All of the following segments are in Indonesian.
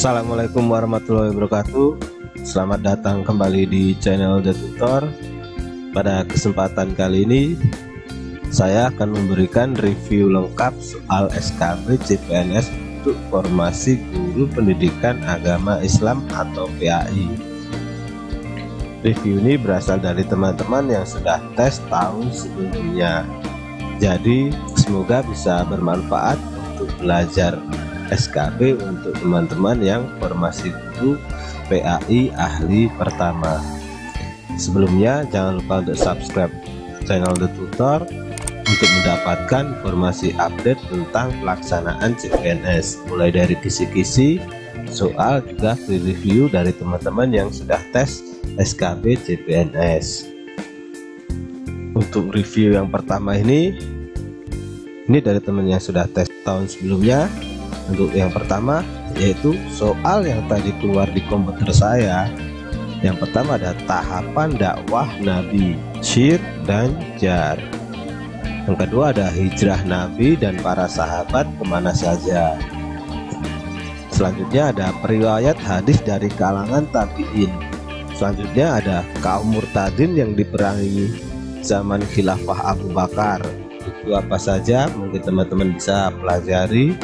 Assalamualaikum warahmatullahi wabarakatuh. Selamat datang kembali di channel The Tutor. Pada kesempatan kali ini saya akan memberikan review lengkap soal SKB CPNS untuk formasi guru pendidikan agama Islam atau PAI. Review ini berasal dari teman-teman yang sudah tes tahun sebelumnya. Jadi semoga bisa bermanfaat untuk belajar SKB untuk teman-teman yang formasi guru PAI ahli pertama. Sebelumnya jangan lupa untuk subscribe channel The Tutor untuk mendapatkan informasi update tentang pelaksanaan CPNS, mulai dari kisi-kisi, soal, juga review dari teman-teman yang sudah tes SKB CPNS. Untuk review yang pertama ini dari teman yang sudah tes tahun sebelumnya. Untuk yang pertama yaitu soal yang tadi keluar di komputer saya. Yang pertama ada tahapan dakwah Nabi, syir dan jar. Yang kedua ada hijrah Nabi dan para sahabat kemana saja. Selanjutnya ada periwayat hadis dari kalangan tabi'in. Selanjutnya ada kaum murtadin yang diperangi zaman khilafah Abu Bakar. Itu apa saja mungkin teman-teman bisa pelajari.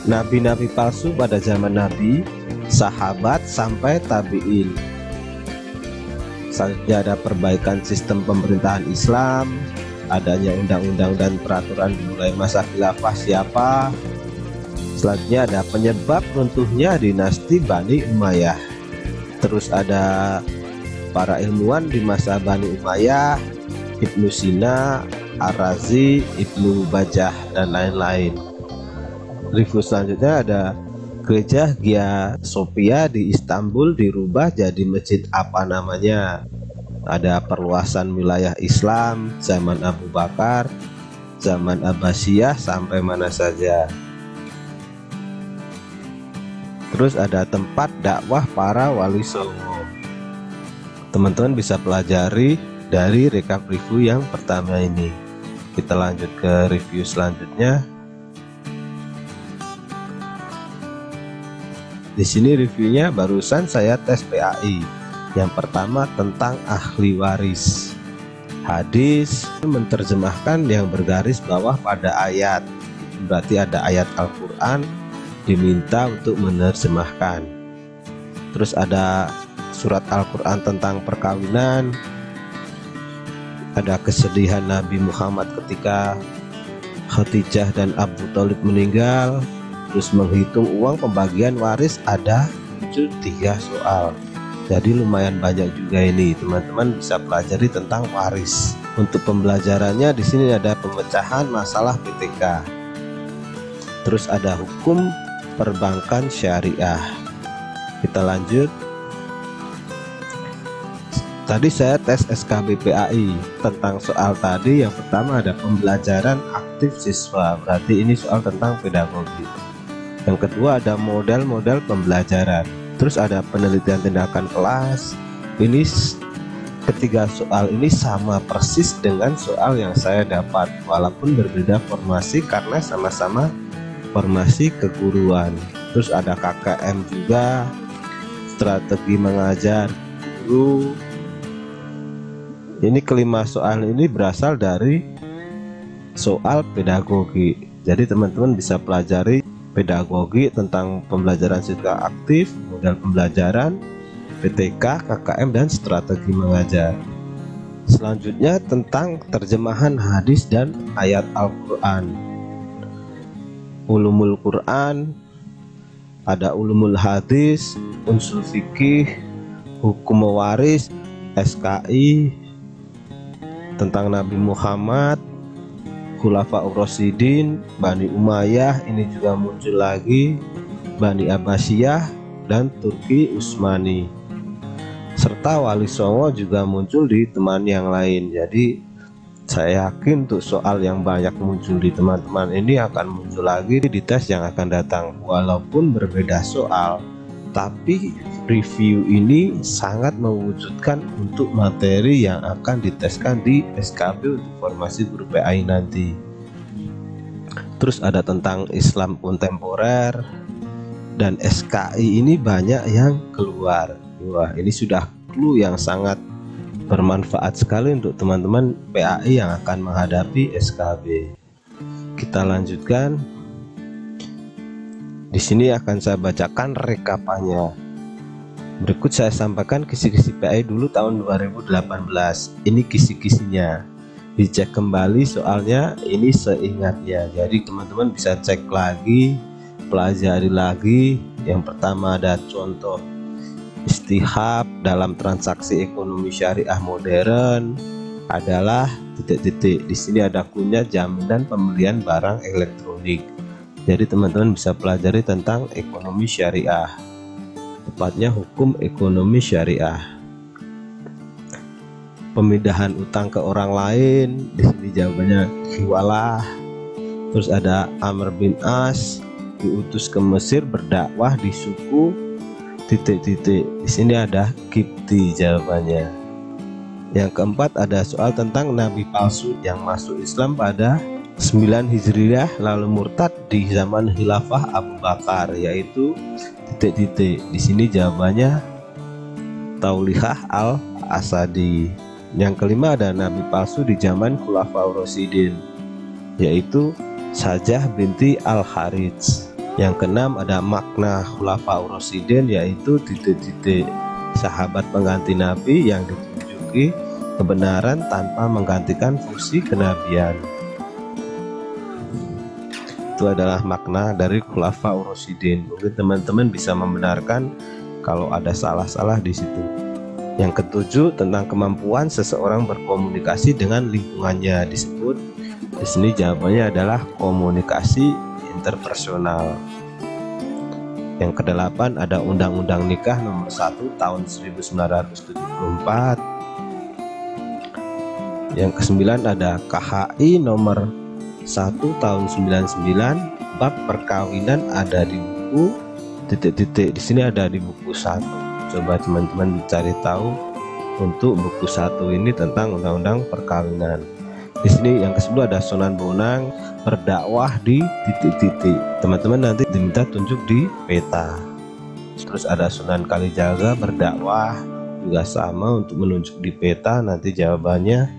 Nabi-nabi palsu pada zaman Nabi, sahabat sampai tabi'in. Selanjutnya ada perbaikan sistem pemerintahan Islam, adanya undang-undang dan peraturan dimulai masa khilafah siapa. Selanjutnya ada penyebab runtuhnya dinasti Bani Umayyah. Terus ada para ilmuwan di masa Bani Umayyah, Ibnu Sina, Ar-Razi, Ibnu Bajjah dan lain-lain. Review selanjutnya ada gereja Hagia Sophia di Istanbul dirubah jadi masjid apa namanya. Ada perluasan wilayah Islam zaman Abu Bakar, zaman Abbasiyah sampai mana saja. Terus ada tempat dakwah para wali songo. Teman-teman bisa pelajari dari rekap review yang pertama ini. Kita lanjut ke review selanjutnya. Di sini reviewnya barusan saya tes PAI. Yang pertama tentang ahli waris. Hadis menerjemahkan yang bergaris bawah pada ayat. Berarti ada ayat Al-Quran diminta untuk menerjemahkan. Terus ada surat Al-Quran tentang perkawinan. Ada kesedihan Nabi Muhammad ketika Khadijah dan Abu Thalib meninggal. Terus menghitung uang pembagian waris ada muncul 3 soal. Jadi lumayan banyak juga ini, teman-teman bisa pelajari tentang waris. Untuk pembelajarannya di sini ada pemecahan masalah PTK. Terus ada hukum perbankan syariah. Kita lanjut. Tadi saya tes SKB PAI tentang soal tadi. Yang pertama ada pembelajaran aktif siswa, berarti ini soal tentang pedagogi. Yang kedua ada model-model pembelajaran. Terus ada penelitian tindakan kelas. Ini ketiga soal ini sama persis dengan soal yang saya dapat, walaupun berbeda formasi karena sama-sama formasi keguruan. Terus ada KKM juga, strategi mengajar guru. Ini kelima soal ini berasal dari soal pedagogi. Jadi teman-teman bisa pelajari pedagogi tentang pembelajaran siswa aktif, model pembelajaran, PTK, KKM, dan strategi mengajar. Selanjutnya tentang terjemahan hadis dan ayat Al-Quran. Ulumul Quran, ada ulumul hadis, unsur fikih, hukum waris, SKI, tentang Nabi Muhammad, Khulafaur Rasyidin, Bani Umayyah, ini juga muncul lagi, Bani Abbasiyah dan Turki Utsmani, serta Wali Songo juga muncul di teman yang lain. Jadi saya yakin untuk soal yang banyak muncul di teman-teman ini akan muncul lagi di tes yang akan datang. Walaupun berbeda soal, tapi review ini sangat mewujudkan untuk materi yang akan diteskan di SKB untuk formasi guru PAI nanti. Terus ada tentang Islam kontemporer, dan SKI ini banyak yang keluar. Wah, ini sudah clue yang sangat bermanfaat sekali untuk teman-teman PAI yang akan menghadapi SKB. Kita lanjutkan. Di sini akan saya bacakan rekapannya. Berikut saya sampaikan kisi-kisi PAI dulu tahun 2018. Ini kisi-kisinya. Dicek kembali soalnya ini seingatnya. Jadi teman-teman bisa cek lagi, pelajari lagi. Yang pertama ada contoh istihab dalam transaksi ekonomi syariah modern adalah titik-titik. Di sini ada kunya jaminan pembelian barang elektronik. Jadi teman-teman bisa pelajari tentang ekonomi syariah, tepatnya hukum ekonomi syariah. Pemindahan utang ke orang lain, di sini jawabannya hiwalah. Terus ada Amr bin As diutus ke Mesir berdakwah di suku titik-titik. Di sini ada Kipti jawabannya. Yang keempat ada soal tentang nabi palsu yang masuk Islam pada 9 Hijriah lalu murtad di zaman Khilafah Abu Bakar, yaitu titik-titik. Di sini jawabannya Taulihah al-Asadi. Yang kelima ada nabi palsu di zaman Khulafaur Rasyidin, yaitu Sajah binti Al-Harits. Yang keenam ada makna Khulafaur Rasyidin, yaitu titik-titik, sahabat pengganti nabi yang ditunjuki kebenaran tanpa menggantikan fungsi kenabian. Itu adalah makna dari Khulafaur Rasyidin. Mungkin teman-teman bisa membenarkan kalau ada salah-salah di situ. Yang ketujuh tentang kemampuan seseorang berkomunikasi dengan lingkungannya, disebut di sini jawabannya adalah komunikasi interpersonal. Yang kedelapan ada Undang-Undang Nikah Nomor 1 Tahun 1974. Yang kesembilan ada KHI Nomor 1 Tahun 99, bab perkawinan ada di buku titik-titik. Di sini ada di buku 1. Coba teman-teman cari tahu untuk buku 1 ini tentang undang-undang perkawinan. Di sini yang ke-10 ada Sunan Bonang berdakwah di titik-titik. Teman-teman nanti diminta tunjuk di peta. Terus ada Sunan Kalijaga berdakwah juga sama untuk menunjuk di peta, nanti jawabannya.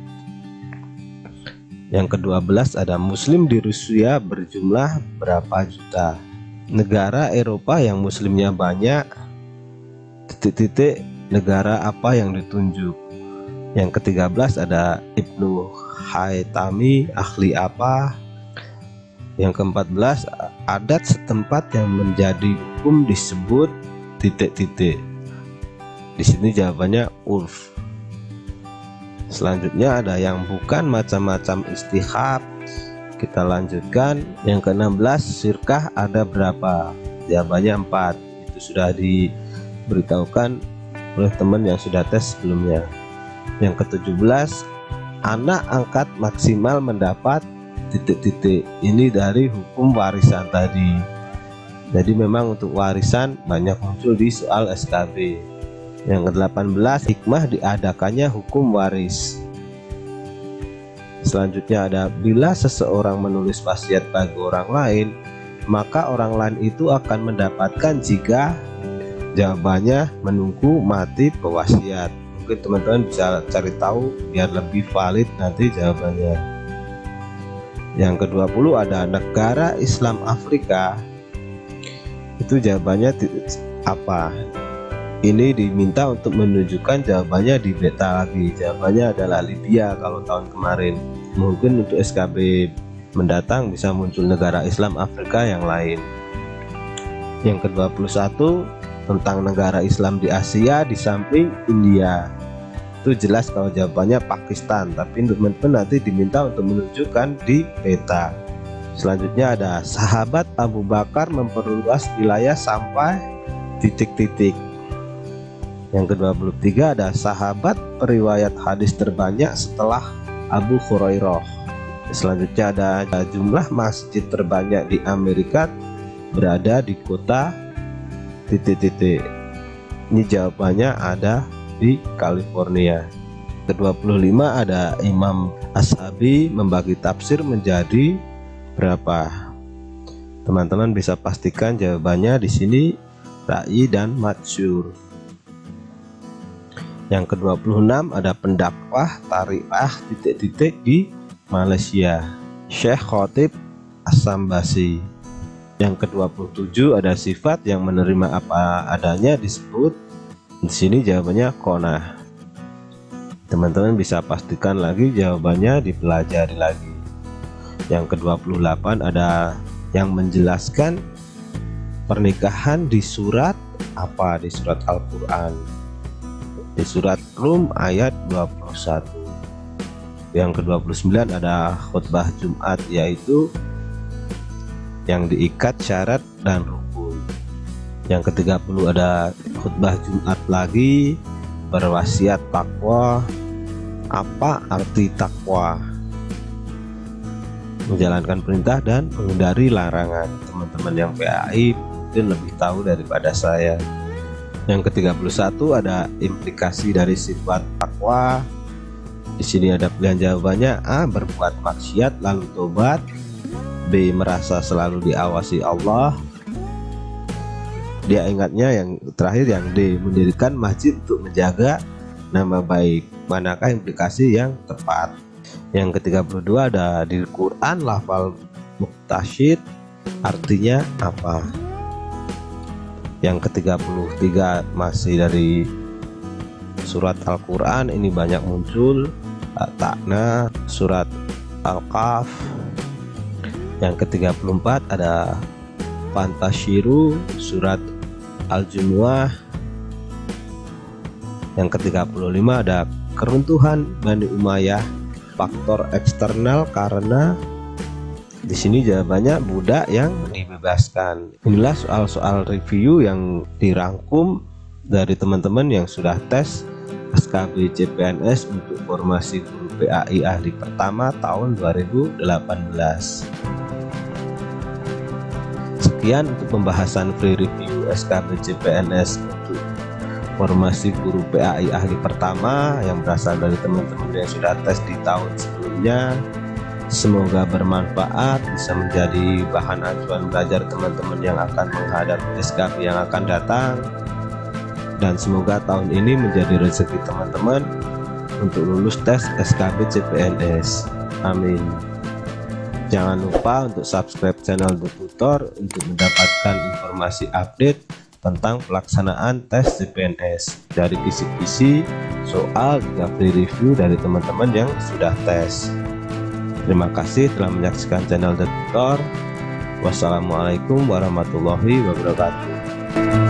Yang ke-12 ada Muslim di Rusia berjumlah berapa juta. Negara Eropa yang muslimnya banyak, titik-titik, negara apa yang ditunjuk. Yang ke-13 ada Ibnu Haytami ahli apa. Yang ke-14 adat setempat yang menjadi hukum disebut titik-titik. Di sini jawabannya urf. Selanjutnya ada yang bukan macam-macam istihab. Kita lanjutkan. Yang ke-16 sirkah ada berapa? Jawabannya 4. Itu sudah diberitahukan oleh teman yang sudah tes sebelumnya. Yang ke-17 anak angkat maksimal mendapat titik-titik. Ini dari hukum warisan tadi. Jadi memang untuk warisan banyak muncul di soal SKB. Yang ke-18 hikmah diadakannya hukum waris. Selanjutnya ada bila seseorang menulis wasiat bagi orang lain, maka orang lain itu akan mendapatkan jika, jawabannya menunggu mati pewasiat. Mungkin teman-teman bisa cari tahu biar lebih valid nanti jawabannya. Yang ke-20 ada negara Islam Afrika. Itu jawabannya apa? Ini diminta untuk menunjukkan jawabannya di beta lagi. Jawabannya adalah Libya kalau tahun kemarin. Mungkin untuk SKB mendatang bisa muncul negara Islam Afrika yang lain. Yang ke-21 tentang negara Islam di Asia di samping India. Itu jelas kalau jawabannya Pakistan, tapi teman-teman nanti diminta untuk menunjukkan di peta. Selanjutnya ada sahabat Abu Bakar memperluas wilayah sampai titik-titik. Yang ke-23 ada sahabat periwayat hadis terbanyak setelah Abu Hurairah. Selanjutnya ada jumlah masjid terbanyak di Amerika berada di kota titik-titik. Ini jawabannya ada di California. Ke-25 ada Imam Ashabi membagi tafsir menjadi berapa? Teman-teman bisa pastikan jawabannya di sini ra'i dan madsyur. Yang ke-26 ada pendakwah tariqah titik-titik di Malaysia, Syekh Khotib As-Sambasi. Yang ke-27 ada sifat yang menerima apa adanya disebut. Di sini jawabannya qana'ah. Teman-teman bisa pastikan lagi jawabannya, dipelajari lagi. Yang ke-28 ada yang menjelaskan pernikahan di surat apa? Di surat Al-Quran, di surat Rum ayat 21. Yang ke-29 ada khutbah Jumat, yaitu yang diikat syarat dan rukun. Yang ke-30 ada khutbah Jumat lagi, berwasiat takwa. Apa arti takwa? Menjalankan perintah dan menghindari larangan. Teman-teman yang PAI mungkin lebih tahu daripada saya. Yang ke-31 ada implikasi dari sifat takwa. Di sini ada pilihan jawabannya: A. Berbuat maksiat lalu tobat, B. Merasa selalu diawasi Allah. Dia ingatnya yang terakhir, yang D. Mendirikan masjid untuk menjaga nama baik. Manakah implikasi yang tepat? Yang ke-32 ada di Quran lafal muqtasyid artinya apa? Yang ke-33 masih dari surat Al-Quran, ini banyak muncul, takna surat Al-Kahf. Yang ke-34 ada Fantashiru surat Al-Jumu'ah. Yang ke-35 ada keruntuhan Bani Umayyah, faktor eksternal karena. Di sini jawabannya budak yang dibebaskan. Inilah soal-soal review yang dirangkum dari teman-teman yang sudah tes SKB CPNS untuk formasi guru PAI ahli pertama tahun 2018. Sekian untuk pembahasan free review SKB CPNS untuk formasi guru PAI ahli pertama yang berasal dari teman-teman yang sudah tes di tahun sebelumnya. Semoga bermanfaat, bisa menjadi bahan acuan belajar teman-teman yang akan menghadapi SKB yang akan datang, dan semoga tahun ini menjadi rezeki teman-teman untuk lulus tes SKB CPNS. Amin. Jangan lupa untuk subscribe channel The Tutor untuk mendapatkan informasi update tentang pelaksanaan tes CPNS, dari kisi-kisi soal hingga free review dari teman-teman yang sudah tes. Terima kasih telah menyaksikan channel The Tutor. Wassalamualaikum warahmatullahi wabarakatuh.